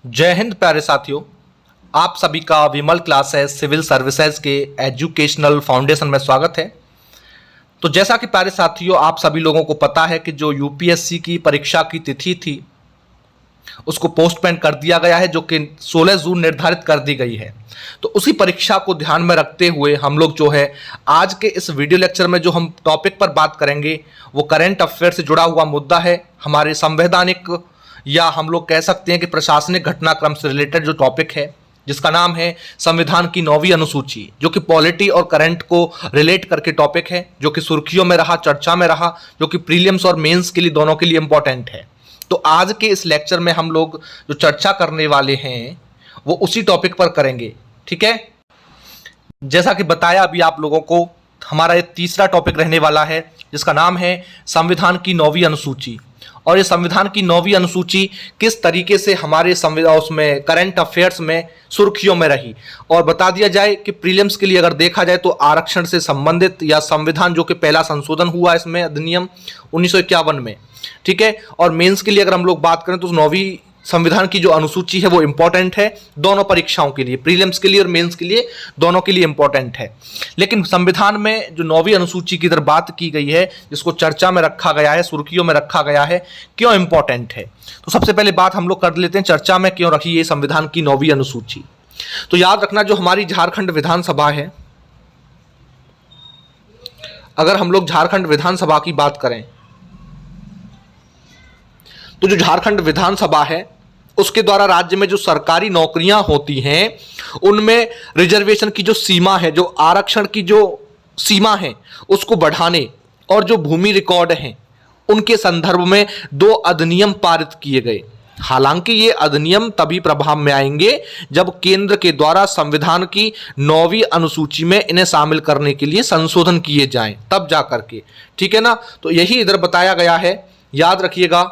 जय हिंद प्यारे साथियों। आप सभी का विमल क्लासेस सिविल सर्विसेज के एजुकेशनल फाउंडेशन में स्वागत है। तो जैसा कि प्यारे साथियों आप सभी लोगों को पता है कि जो यूपीएससी की परीक्षा की तिथि थी उसको पोस्टपोन कर दिया गया है, जो कि 16 जून निर्धारित कर दी गई है। तो उसी परीक्षा को ध्यान में रखते हुए हम लोग जो है आज के इस वीडियो लेक्चर में जो हम टॉपिक पर बात करेंगे वो करंट अफेयर से जुड़ा हुआ मुद्दा है। हमारे संवैधानिक या हम लोग कह सकते हैं कि प्रशासनिक घटनाक्रम से रिलेटेड जो टॉपिक है जिसका नाम है संविधान की 9वीं अनुसूची, जो कि पॉलिटी और करंट को रिलेट करके टॉपिक है, जो कि सुर्खियों में रहा, चर्चा में रहा, जो कि प्रीलिम्स और मेंस के लिए दोनों के लिए इंपॉर्टेंट है। तो आज के इस लेक्चर में हम लोग जो चर्चा करने वाले हैं वो उसी टॉपिक पर करेंगे। ठीक है, जैसा कि बताया अभी आप लोगों को, हमारा ये तीसरा टॉपिक रहने वाला है जिसका नाम है संविधान की 9वीं अनुसूची। और ये संविधान की 9वीं अनुसूची किस तरीके से हमारे संविधान उसमें करंट अफेयर्स में सुर्खियों में रही। और बता दिया जाए कि प्रीलिम्स के लिए अगर देखा जाए तो आरक्षण से संबंधित या संविधान जो कि पहला संशोधन हुआ इसमें अधिनियम 1951 में, ठीक है। और मेंस के लिए अगर हम लोग बात करें तो 9वीं संविधान की जो अनुसूची है वो इंपॉर्टेंट है दोनों परीक्षाओं के लिए, प्रीलिम्स के लिए और मेंस के लिए, दोनों के लिए इंपॉर्टेंट है। लेकिन संविधान में जो 9वीं अनुसूची की इधर बात की गई है, जिसको चर्चा में रखा गया है, सुर्खियों में रखा गया है, क्यों इंपॉर्टेंट है। तो सबसे पहले बात हम लोग कर लेते हैं चर्चा में क्यों रखी है संविधान की 9वीं अनुसूची। तो याद रखना जो हमारी झारखंड विधानसभा है, अगर हम लोग झारखंड विधानसभा की बात करें तो जो झारखंड विधानसभा है उसके द्वारा राज्य में जो सरकारी नौकरियां होती हैं उनमें रिजर्वेशन की जो सीमा है, जो आरक्षण की जो सीमा है उसको बढ़ाने और जो भूमि रिकॉर्ड हैं उनके संदर्भ में 2 अधिनियम पारित किए गए। हालांकि ये अधिनियम तभी प्रभाव में आएंगे जब केंद्र के द्वारा संविधान की 9वीं अनुसूची में इन्हें शामिल करने के लिए संशोधन किए जाएं, तब जा करके, ठीक है ना। तो यही इधर बताया गया है। याद रखिएगा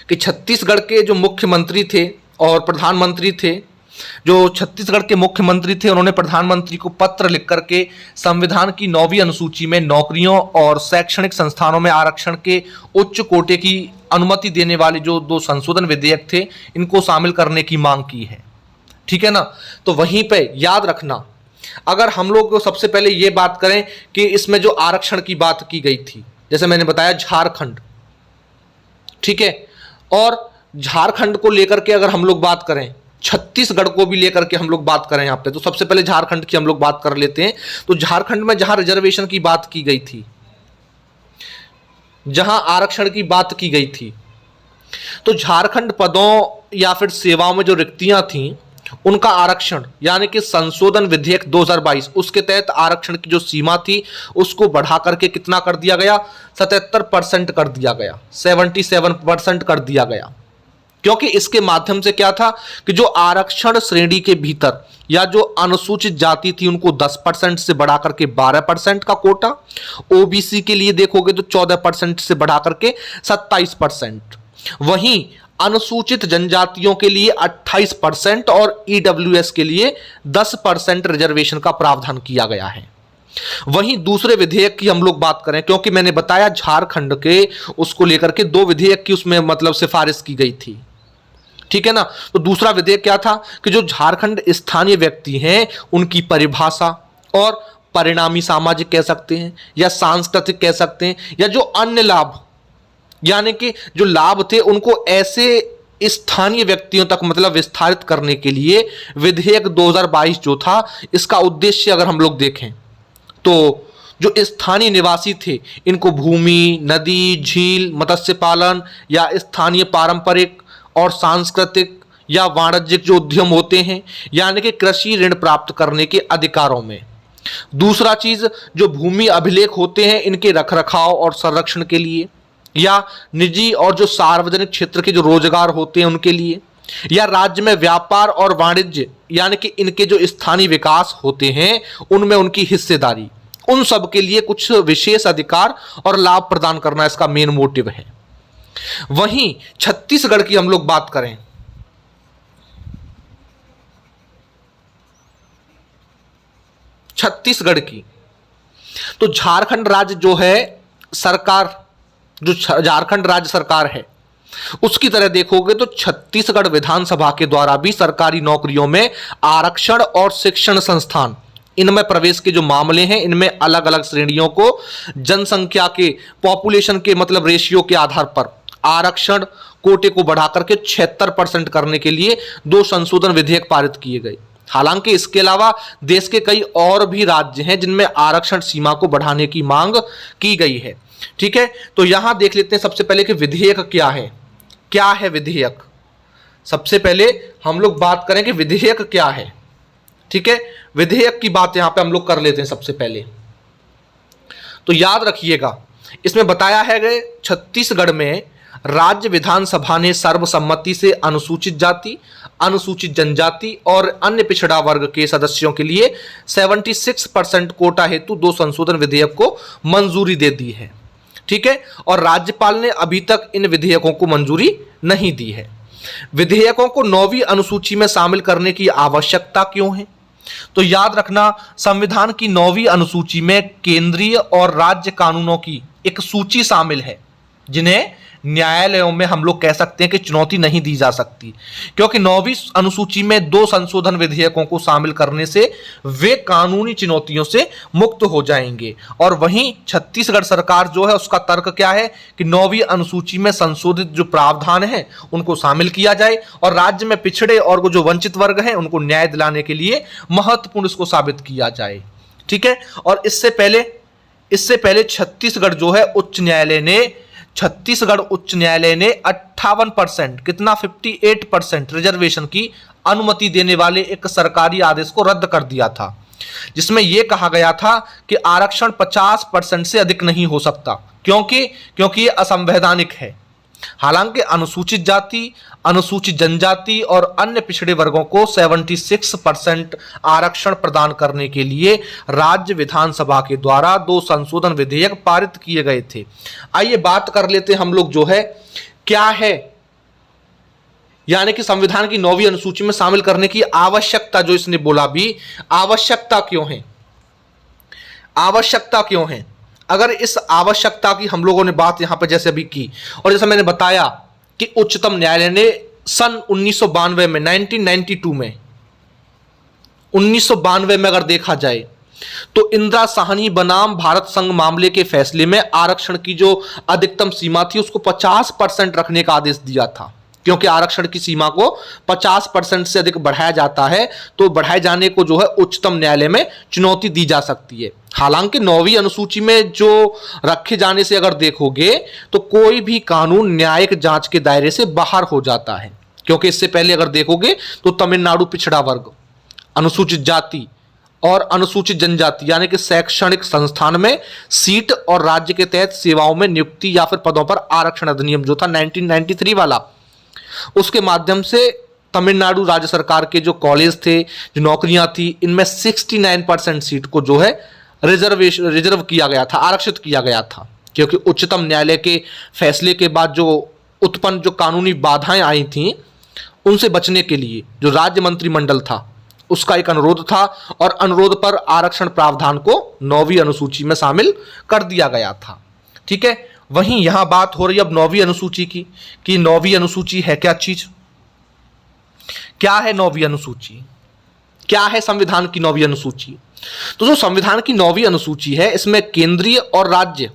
कि छत्तीसगढ़ के जो मुख्यमंत्री थे और प्रधानमंत्री थे, जो छत्तीसगढ़ के मुख्यमंत्री थे उन्होंने प्रधानमंत्री को पत्र लिख करके संविधान की 9वीं अनुसूची में नौकरियों और शैक्षणिक संस्थानों में आरक्षण के उच्च कोटे की अनुमति देने वाले जो 2 संशोधन विधेयक थे इनको शामिल करने की मांग की है, ठीक है ना। तो वहीं पे याद रखना, अगर हम लोग सबसे पहले ये बात करें कि इसमें जो आरक्षण की बात की गई थी, जैसे मैंने बताया झारखंड, ठीक है, और झारखंड को लेकर के अगर हम लोग बात करें, छत्तीसगढ़ को भी लेकर के हम लोग बात करें यहाँ पे, तो सबसे पहले झारखंड की हम लोग बात कर लेते हैं। तो झारखंड में जहां रिजर्वेशन की बात की गई थी, जहां आरक्षण की बात की गई थी, तो झारखंड पदों या फिर सेवाओं में जो रिक्तियां थी उनका आरक्षण यानी कि संशोधन विधेयक 2022 उसके तहत आरक्षण की जो सीमा थी उसको बढ़ा करके कितना कर दिया गया, 77% कर दिया गया, 77% कर दिया गया। क्योंकि इसके माध्यम से क्या था कि जो आरक्षण श्रेणी के भीतर या जो अनुसूचित जाति थी उनको 10% से बढ़ा करके 12% का कोटा, ओबीसी के लिए देखोगे तो 14% से बढ़ा करके 27%, वहीं अनुसूचित जनजातियों के लिए 28% और ईडब्ल्यूएस के लिए 10% रिजर्वेशन का प्रावधान किया गया है। वहीं दूसरे विधेयक की हम लोग बात करें, क्योंकि मैंने बताया झारखंड के उसको लेकर के 2 विधेयक की उसमें मतलब सिफारिश की गई थी, ठीक है ना। तो दूसरा विधेयक क्या था कि जो झारखंड स्थानीय व्यक्ति हैं उनकी परिभाषा और परिणामी सामाजिक कह सकते हैं या सांस्कृतिक कह सकते हैं, या जो अन्य लाभ यानी कि जो लाभ थे उनको ऐसे स्थानीय व्यक्तियों तक मतलब विस्तारित करने के लिए विधेयक 2022 जो था, इसका उद्देश्य अगर हम लोग देखें तो जो स्थानीय निवासी थे इनको भूमि, नदी, झील, मत्स्य पालन या स्थानीय पारंपरिक और सांस्कृतिक या वाणिज्यिक जो उद्यम होते हैं यानी कि कृषि ऋण प्राप्त करने के अधिकारों में। दूसरा चीज जो भूमि अभिलेख होते हैं इनके रखरखाव और संरक्षण के लिए, या निजी और जो सार्वजनिक क्षेत्र के जो रोजगार होते हैं उनके लिए, या राज्य में व्यापार और वाणिज्य यानी कि इनके जो स्थानीय विकास होते हैं उनमें उनकी हिस्सेदारी, उन सब के लिए कुछ विशेष अधिकार और लाभ प्रदान करना इसका मेन मोटिव है। वहीं छत्तीसगढ़ की हम लोग बात करें, छत्तीसगढ़ की, तो झारखंड राज्य जो है सरकार, जो झारखंड राज्य सरकार है उसकी तरह देखोगे तो छत्तीसगढ़ विधानसभा के द्वारा भी सरकारी नौकरियों में आरक्षण और शिक्षण संस्थान, इनमें प्रवेश के जो मामले हैं, इनमें अलग अलग श्रेणियों को जनसंख्या के, पॉपुलेशन के मतलब रेशियो के आधार पर आरक्षण कोटे को बढ़ाकर के 76% करने के लिए 2 संशोधन विधेयक पारित किए गए। हालांकि इसके अलावा देश के कई और भी राज्य हैं जिनमें आरक्षण सीमा को बढ़ाने की मांग की गई है। ठीक है, तो यहां देख लेते हैं सबसे पहले कि विधेयक क्या है। क्या है विधेयक? सबसे पहले हम लोग बात करें कि विधेयक क्या है। ठीक है, विधेयक की बात यहां पे हम लोग कर लेते हैं सबसे पहले। तो याद रखिएगा, इसमें बताया है कि छत्तीसगढ़ में राज्य विधानसभा ने सर्वसम्मति से अनुसूचित जाति, अनुसूचित जनजाति और अन्य पिछड़ा वर्ग के सदस्यों के लिए 76% कोटा हेतु 2 संशोधन विधेयक को मंजूरी दे दी है। ठीक है, और राज्यपाल ने अभी तक इन विधेयकों को मंजूरी नहीं दी है। विधेयकों को 9वीं अनुसूची में शामिल करने की आवश्यकता क्यों है? तो याद रखना, संविधान की 9वीं अनुसूची में केंद्रीय और राज्य कानूनों की एक सूची शामिल है जिन्हें न्यायालयों में हम लोग कह सकते हैं कि चुनौती नहीं दी जा सकती, क्योंकि 9वीं अनुसूची में 2 संशोधन विधेयकों को शामिल करने से वे कानूनी चुनौतियों से मुक्त हो जाएंगे। और वहीं छत्तीसगढ़ सरकार जो है उसका तर्क क्या है कि 9वीं अनुसूची में संशोधित जो प्रावधान है उनको शामिल किया जाए और राज्य में पिछड़े और जो वंचित वर्ग हैं उनको न्याय दिलाने के लिए महत्वपूर्ण इसको साबित किया जाए। ठीक है, और इससे पहले छत्तीसगढ़ उच्च न्यायालय ने 58% कितना 58% रिजर्वेशन की अनुमति देने वाले एक सरकारी आदेश को रद्द कर दिया था, जिसमें यह कहा गया था कि आरक्षण 50% से अधिक नहीं हो सकता, क्योंकि ये असंवैधानिक है। हालांकि अनुसूचित जाति, अनुसूचित जनजाति और अन्य पिछड़े वर्गों को 76% आरक्षण प्रदान करने के लिए राज्य विधानसभा के द्वारा 2 संशोधन विधेयक पारित किए गए थे। आइए बात कर लेते हैं हम लोग जो है क्या है, यानी कि संविधान की 9वीं अनुसूची में शामिल करने की आवश्यकता, जो इसने बोला भी, आवश्यकता क्यों है? आवश्यकता क्यों है? अगर इस आवश्यकता की हम लोगों ने बात यहां पर जैसे अभी की, और जैसे मैंने बताया कि उच्चतम न्यायालय ने सन 1992 में 1992 में अगर देखा जाए तो इंदिरा साहनी बनाम भारत संघ मामले के फैसले में आरक्षण की जो अधिकतम सीमा थी उसको 50% रखने का आदेश दिया था, क्योंकि आरक्षण की सीमा को 50% से अधिक बढ़ाया जाता है तो बढ़ाए जाने को जो है उच्चतम न्यायालय में चुनौती दी जा सकती है। हालांकि 9वीं अनुसूची में जो रखे जाने से अगर देखोगे तो कोई भी कानून न्यायिक जांच के दायरे से बाहर हो जाता है, क्योंकि इससे पहले अगर देखोगे तो तमिलनाडु पिछड़ा वर्ग, अनुसूचित जाति और अनुसूचित जनजाति यानी कि शैक्षणिक संस्थान में सीट और राज्य के तहत सेवाओं में नियुक्ति या फिर पदों पर आरक्षण अधिनियम जो था 1993 वाला, उसके माध्यम से तमिलनाडु राज्य सरकार के जो कॉलेज थे, जो नौकरियां थी, इनमें 69% सीट को जो है रिजर्व किया गया था, आरक्षित किया गया था, क्योंकि उच्चतम न्यायालय के फैसले के बाद जो उत्पन्न जो कानूनी बाधाएं आई थीं उनसे बचने के लिए जो राज्य मंत्रिमंडल था उसका एक अनुरोध था और अनुरोध पर आरक्षण प्रावधान को 9वीं अनुसूची में शामिल कर दिया गया था। ठीक है, वहीं यहां बात हो रही है अब 9वीं अनुसूची की कि 9वीं अनुसूची है क्या चीज? क्या है 9वीं अनुसूची? क्या है संविधान की 9वीं अनुसूची? तो जो संविधान की 9वीं अनुसूची है इसमें केंद्रीय और राज्य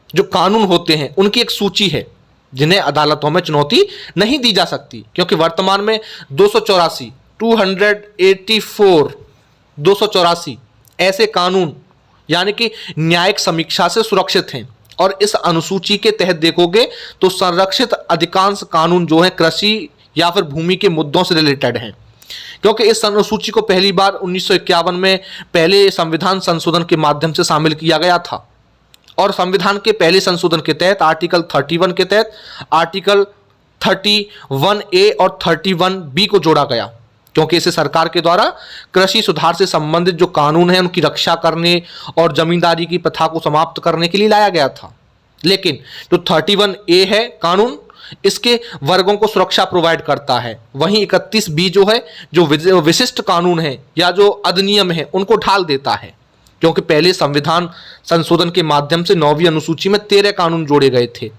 जो कानून होते हैं उनकी एक सूची है जिन्हें अदालतों में चुनौती नहीं दी जा सकती, क्योंकि वर्तमान में 284 ऐसे कानून यानी कि न्यायिक समीक्षा से सुरक्षित हैं। और इस अनुसूची के तहत देखोगे तो संरक्षित अधिकांश कानून जो है कृषि या फिर भूमि के मुद्दों से रिलेटेड हैं, क्योंकि इस अनुसूची को पहली बार 1951 में पहले संविधान संशोधन के माध्यम से शामिल किया गया था और संविधान के पहले संशोधन के तहत आर्टिकल 31 के तहत आर्टिकल 31A और 31B को जोड़ा गया, क्योंकि इसे सरकार के द्वारा कृषि सुधार से संबंधित जो कानून है उनकी रक्षा करने और जमींदारी की प्रथा को समाप्त करने के लिए लाया गया था। लेकिन जो 31A है कानून, इसके वर्गों को सुरक्षा प्रोवाइड करता है, वहीं 31B जो है जो विशिष्ट कानून है या जो अधिनियम है उनको ढाल देता है, क्योंकि पहले संविधान संशोधन के माध्यम से 9वीं अनुसूची में 13 कानून जोड़े गए थे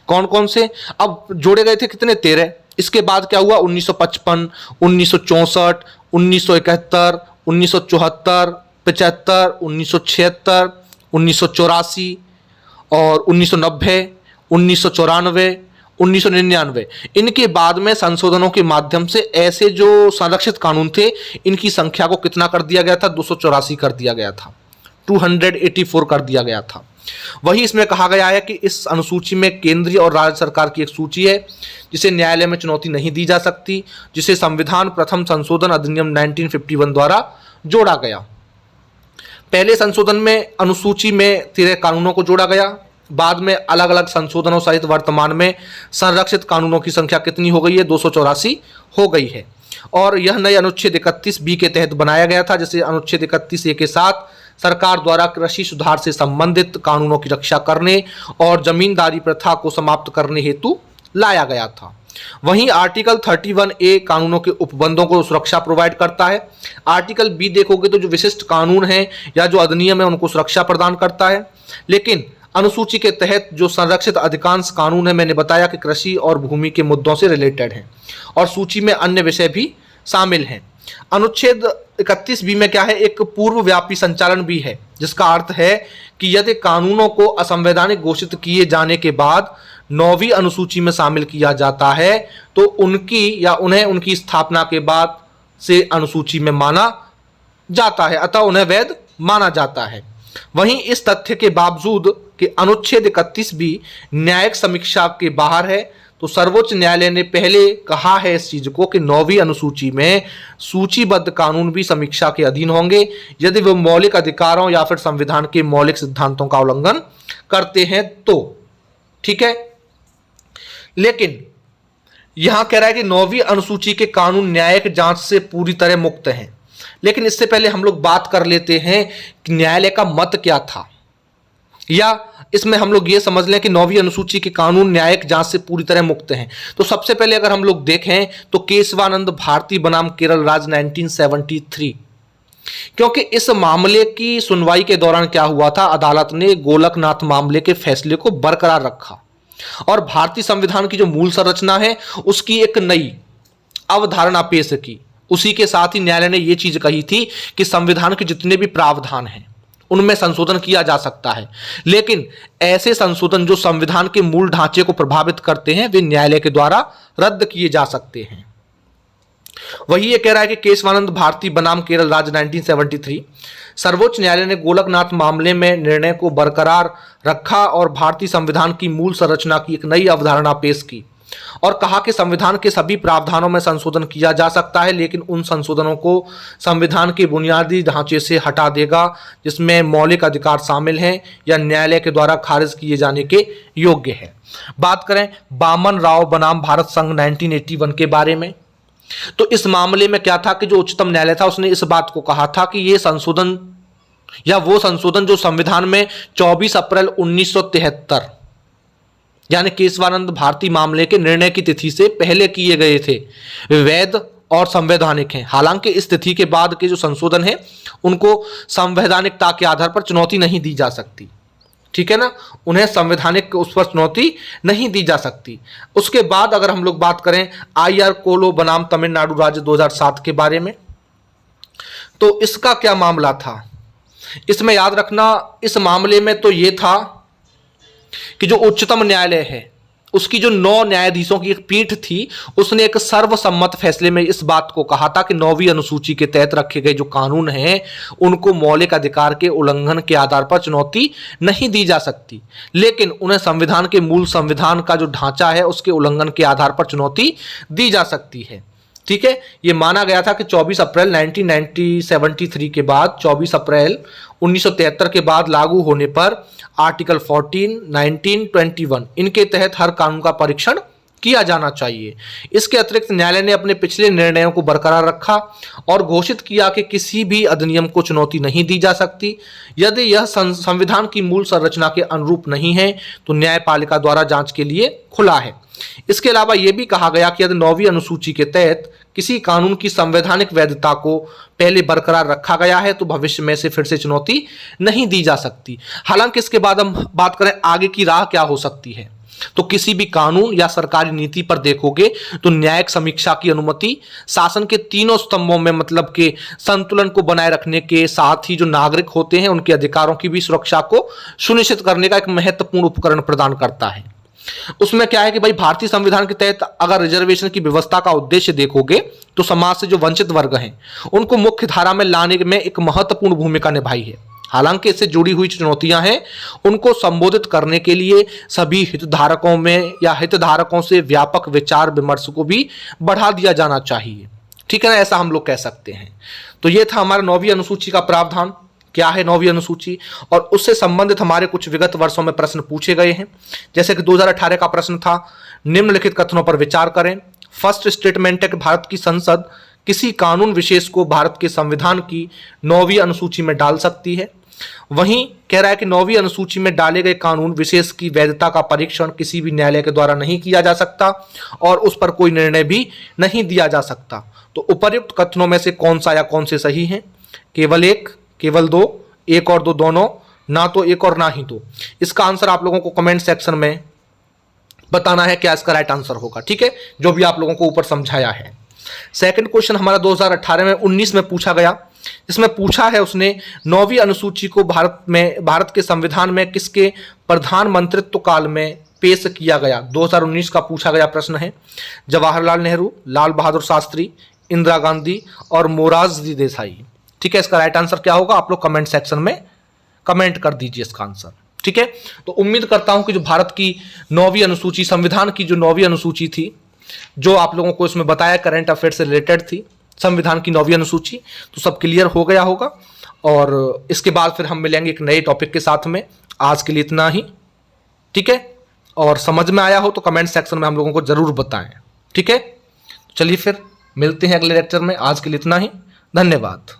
कौन कौन से? अब जोड़े गए थे कितने? 13। इसके बाद क्या हुआ? 1955, 1964, 1971, 1974, 75, 1976, 1984 और 1990, 1994, 1999। इनके बाद में संशोधनों के माध्यम से ऐसे जो संरक्षित कानून थे इनकी संख्या को कितना कर दिया गया था? 284 कर दिया गया था, 284 कर दिया गया था। वही इसमें कहा गया है कि इस अनुसूची में केंद्रीय और राज्य सरकार की एक सूची है जिसे न्यायालय में चुनौती नहीं दी जा सकती, जिसे संविधान प्रथम संशोधन अधिनियम 1951 द्वारा जोड़ा गया। पहले संशोधन में अनुसूची में 13 कानूनों को जोड़ा गया, बाद में अलग अलग संशोधनों सहित वर्तमान में संरक्षित कानूनों की संख्या कितनी हो गई है? 284 हो गई है। और यह नए अनुच्छेद 31B के तहत बनाया गया था, जिसे अनुच्छेद 31A के साथ सरकार द्वारा कृषि सुधार से संबंधित कानूनों की रक्षा करने और जमींदारी प्रथा को समाप्त करने हेतु लाया गया था। वहीं आर्टिकल 31A कानूनों के उपबंधों को सुरक्षा प्रोवाइड करता है। आर्टिकल B देखोगे तो जो विशिष्ट कानून है या जो अधिनियम है उनको सुरक्षा प्रदान करता है, लेकिन अनुसूची के तहत जो संरक्षित अधिकांश कानून है, मैंने बताया कि कृषि और भूमि के मुद्दों से रिलेटेड हैं और सूची में अन्य विषय भी शामिल हैं। अनुच्छेद 31B में क्या है? एक पूर्वव्यापी संचालन भी है, जिसका अर्थ है कि यदि कानूनों को असंवैधानिक घोषित किए जाने के बाद 9वीं अनुसूची में शामिल किया जाता है तो उन्हें उनकी स्थापना के बाद से अनुसूची में माना जाता है, अतः उन्हें वैध माना जाता है। वहीं इस तथ्य के बावजूद कि अनुच्छेद 31B न्यायिक समीक्षा के बाहर है, तो सर्वोच्च न्यायालय ने पहले कहा है इस चीज को कि 9वीं अनुसूची में सूचीबद्ध कानून भी समीक्षा के अधीन होंगे यदि वे मौलिक अधिकारों या फिर संविधान के मौलिक सिद्धांतों का उल्लंघन करते हैं तो। ठीक है, लेकिन यहां कह रहा है कि 9वीं अनुसूची के कानून न्यायिक जांच से पूरी तरह मुक्त हैं। लेकिन इससे पहले हम लोग बात कर लेते हैं कि न्यायालय का मत क्या था, या इसमें हम लोग ये समझ लें कि 9वीं अनुसूची के कानून न्यायिक जांच से पूरी तरह मुक्त हैं। तो सबसे पहले अगर हम लोग देखें तो केशवानंद भारती बनाम केरल राज्य 1973, क्योंकि इस मामले की सुनवाई के दौरान क्या हुआ था, अदालत ने गोलकनाथ मामले के फैसले को बरकरार रखा और भारतीय संविधान की जो मूल संरचना है उसकी एक नई अवधारणा पेश की। उसी के साथ ही न्यायालय ने यह चीज कही थी कि संविधान के जितने भी प्रावधान हैं उनमें संशोधन किया जा सकता है, लेकिन ऐसे संशोधन जो संविधान के मूल ढांचे को प्रभावित करते हैं वे न्यायालय के द्वारा रद्द किए जा सकते हैं। वही ये कह रहा है कि केशवानंद भारती बनाम केरल राज्य 1973, सर्वोच्च न्यायालय ने गोलकनाथ मामले में निर्णय को बरकरार रखा और भारतीय संविधान की मूल संरचना की एक नई अवधारणा पेश की और कहा कि संविधान के सभी प्रावधानों में संशोधन किया जा सकता है, लेकिन उन संशोधनों को संविधान के बुनियादी ढांचे से हटा देगा जिसमें मौलिक अधिकार शामिल हैं या न्यायालय के द्वारा खारिज किए जाने के योग्य है। बात करें बामन राव बनाम भारत संघ 1981 के बारे में, तो इस मामले में क्या था कि जो उच्चतम न्यायालय था उसने इस बात को कहा था कि ये संशोधन या वो संशोधन जो संविधान में 24 अप्रैल 1973 यानी केशवानंद भारती मामले के निर्णय की तिथि से पहले किए गए थे वे वैध और संवैधानिक हैं। हालांकि इस तिथि के बाद के जो संशोधन है उनको संवैधानिकता के आधार पर चुनौती नहीं दी जा सकती। ठीक है ना, उन्हें संवैधानिक उस पर चुनौती नहीं दी जा सकती। उसके बाद अगर हम लोग बात करें IR कोलो बनाम तमिलनाडु राज्य 2007 के बारे में, तो इसका क्या मामला था, इसमें याद रखना इस मामले में तो ये था कि जो उच्चतम न्यायालय है उसकी जो 9 न्यायाधीशों की एक पीठ थी उसने एक सर्वसम्मत फैसले में इस बात को कहा था कि 9वीं अनुसूची के तहत रखे गए जो कानून हैं उनको मौलिक अधिकार के उल्लंघन के आधार पर चुनौती नहीं दी जा सकती, लेकिन उन्हें संविधान के मूल संविधान का जो ढांचा है उसके उल्लंघन के आधार पर चुनौती दी जा सकती है। ठीक है, ये माना गया था कि 24 अप्रैल 1973 के बाद 24 अप्रैल 1973 के बाद लागू होने पर आर्टिकल 14, 19, 21 इनके तहत हर कानून का परीक्षण किया जाना चाहिए। इसके अतिरिक्त न्यायालय ने अपने पिछले निर्णयों को बरकरार रखा और घोषित किया कि किसी भी अधिनियम को चुनौती नहीं दी जा सकती यदि यह संविधान की मूल संरचना के अनुरूप नहीं है तो न्यायपालिका द्वारा जांच के लिए खुला है। इसके अलावा यह भी कहा गया कि यदि 9वीं अनुसूची के तहत किसी कानून की संवैधानिक वैधता को पहले बरकरार रखा गया है तो भविष्य में से फिर से चुनौती नहीं दी जा सकती। हालांकि इसके बाद हम बात करें आगे की राह क्या हो सकती है, तो किसी भी कानून या सरकारी नीति पर देखोगे तो न्यायिक समीक्षा की अनुमति, शासन के तीनों स्तंभों में मतलब के संतुलन को बनाए रखने के साथ ही जो नागरिक होते हैं उनके अधिकारों की भी सुरक्षा को सुनिश्चित करने का एक महत्वपूर्ण उपकरण प्रदान करता है। उसमें क्या है कि भाई भारतीय संविधान के तहत अगर रिजर्वेशन की व्यवस्था का उद्देश्य देखोगे तो समाज से जो वंचित वर्ग हैं उनको मुख्य धारा में लाने में एक महत्वपूर्ण भूमिका निभाई है। हालांकि इससे जुड़ी हुई चुनौतियां हैं, उनको संबोधित करने के लिए सभी हितधारकों में या हितधारकों से व्यापक विचार विमर्श को भी बढ़ा दिया जाना चाहिए। ठीक है ना, ऐसा हम लोग कह सकते हैं। तो ये था हमारा 9वीं अनुसूची का प्रावधान। क्या है 9वीं अनुसूची, और उससे संबंधित हमारे कुछ विगत वर्षों में प्रश्न पूछे गए हैं। जैसे कि 2018 का प्रश्न था, निम्नलिखित कथनों पर विचार करें। फर्स्ट स्टेटमेंट है कि भारत की संसद किसी कानून विशेष को भारत के संविधान की 9वीं अनुसूची में डाल सकती है। वहीं कह रहा है कि 9वीं अनुसूची में डाले गए कानून विशेष की वैधता का परीक्षण किसी भी न्यायालय के द्वारा नहीं किया जा सकता और उस पर कोई निर्णय भी नहीं दिया जा सकता। तो उपर्युक्त कथनों में से कौन सा या कौन से सही हैं? केवल एक, केवल दो, एक और दो दोनों, ना तो एक और ना ही दो। इसका आंसर आप लोगों को कमेंट सेक्शन में बताना है क्या इसका राइट आंसर होगा। ठीक है, जो भी आप लोगों को ऊपर समझाया है। सेकंड क्वेश्चन हमारा 2018 में 19 में पूछा गया, इसमें पूछा है उसने 9वीं अनुसूची को भारत के संविधान में किसके प्रधानमंत्रित्व काल में पेश किया गया। 2019 का पूछा गया प्रश्न है। जवाहरलाल नेहरू, लाल बहादुर शास्त्री, इंदिरा गांधी और मोरारजी देसाई। ठीक है, इसका राइट आंसर क्या होगा आप लोग कमेंट सेक्शन में कमेंट कर दीजिए इसका आंसर। ठीक है, तो उम्मीद करता हूं कि जो भारत की 9वीं अनुसूची, संविधान की जो 9वीं अनुसूची थी, जो आप लोगों को इसमें बताया करंट अफेयर से रिलेटेड थी, संविधान की 9वीं अनुसूची, तो सब क्लियर हो गया होगा। और इसके बाद फिर हम मिलेंगे एक नए टॉपिक के साथ में। आज के लिए इतना ही। ठीक है, और समझ में आया हो तो कमेंट सेक्शन में हम लोगों को जरूर बताएं। ठीक है, चलिए फिर मिलते हैं अगले लेक्चर में। आज के लिए इतना ही, धन्यवाद।